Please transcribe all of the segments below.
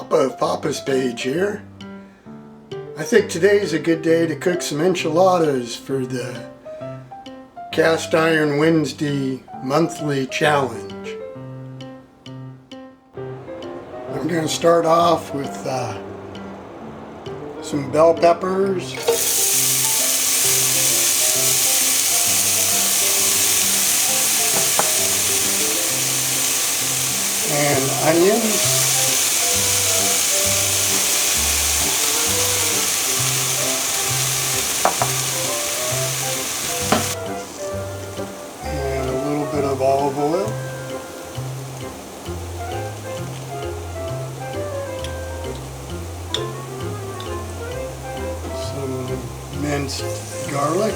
Papa of PaPa's page here. I think today's a good day to cook some enchiladas for the Cast Iron Wednesday monthly challenge. I'm going to start off with some bell peppers, and onions, and a little bit of olive oil, some minced garlic,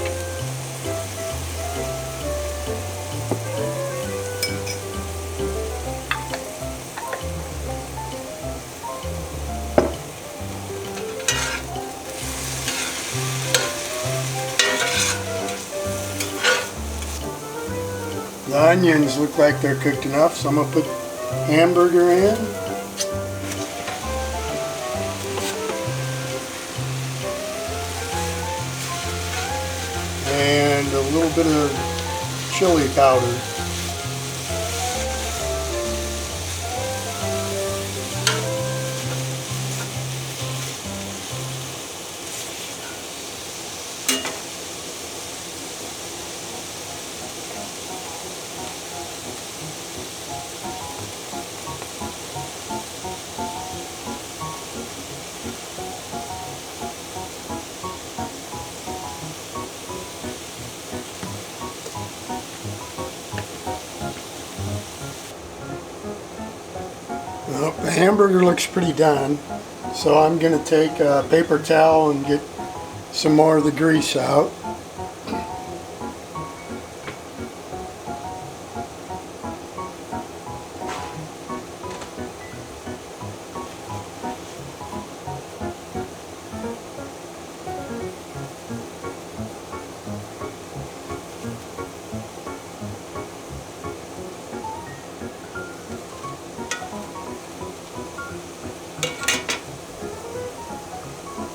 the onions look like they're cooked enough, so I'm going to put hamburger in. And a little bit of chili powder. Well, the hamburger looks pretty done, so I'm going to take a paper towel and get some more of the grease out.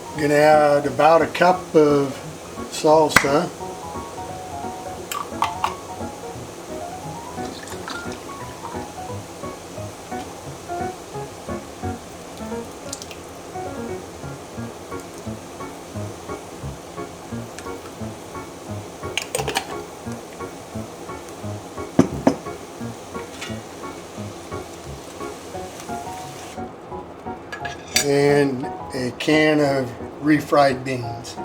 I'm going to add about a cup of salsa. And a can of refried beans.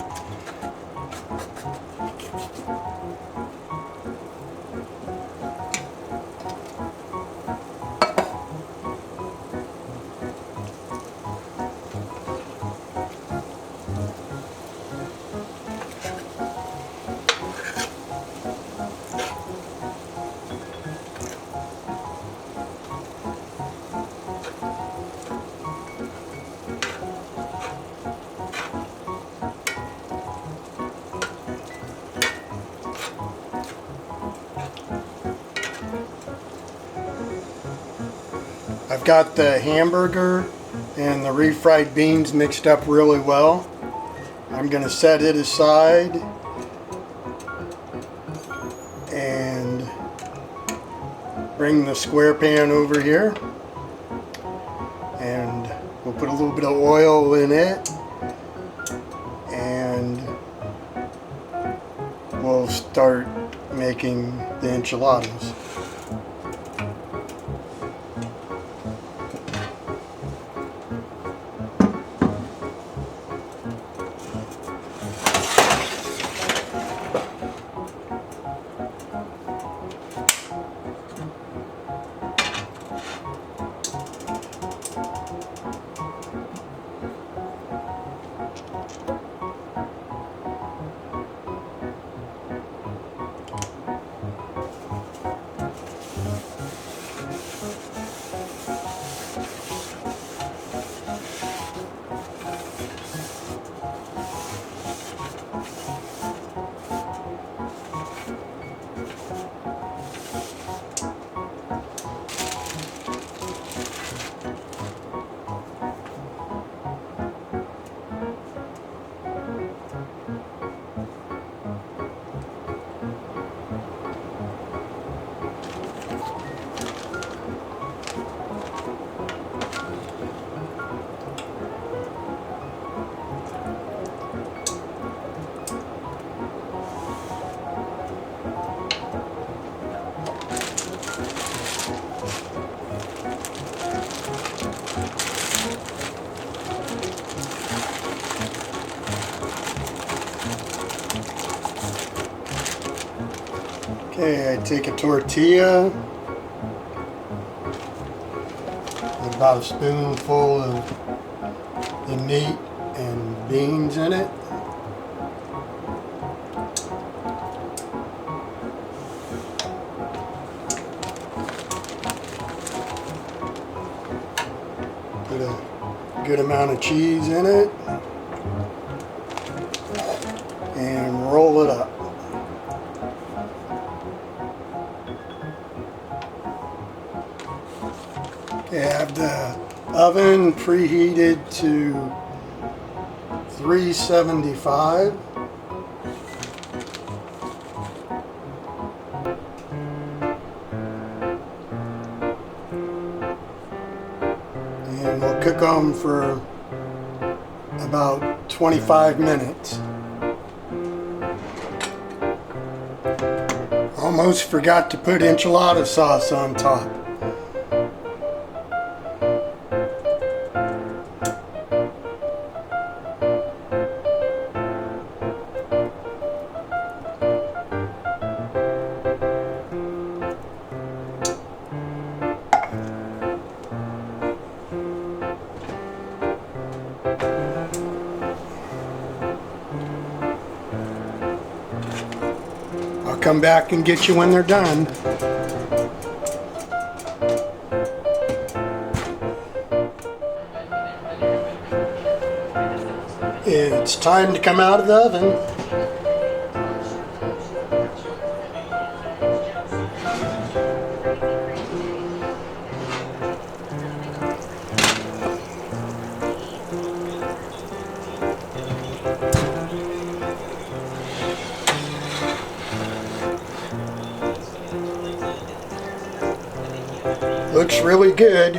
I've got the hamburger and the refried beans mixed up really well. I'm going to set it aside and bring the square pan over here, and we'll put a little bit of oil in it, and we'll start making the enchiladas. Okay, I take a tortilla with about a spoonful of the meat and beans in it. Put a good amount of cheese in it and roll it up. Okay, I have the oven preheated to 375. And we'll cook them for about 25 minutes. Almost forgot to put enchilada sauce on top. I'll come back and get you when they're done. It's time to come out of the oven. Looks really good.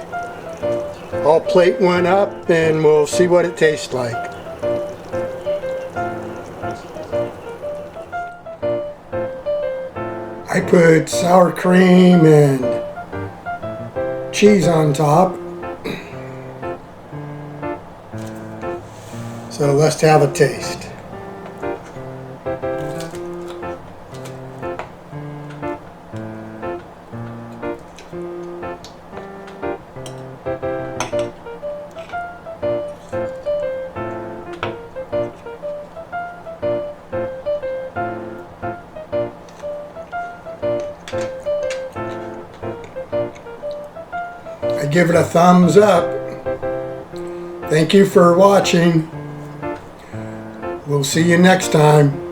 I'll plate one up and we'll see what it tastes like. I put sour cream and cheese on top. So let's have a taste. I give it a thumbs up. Thank you for watching. We'll see you next time.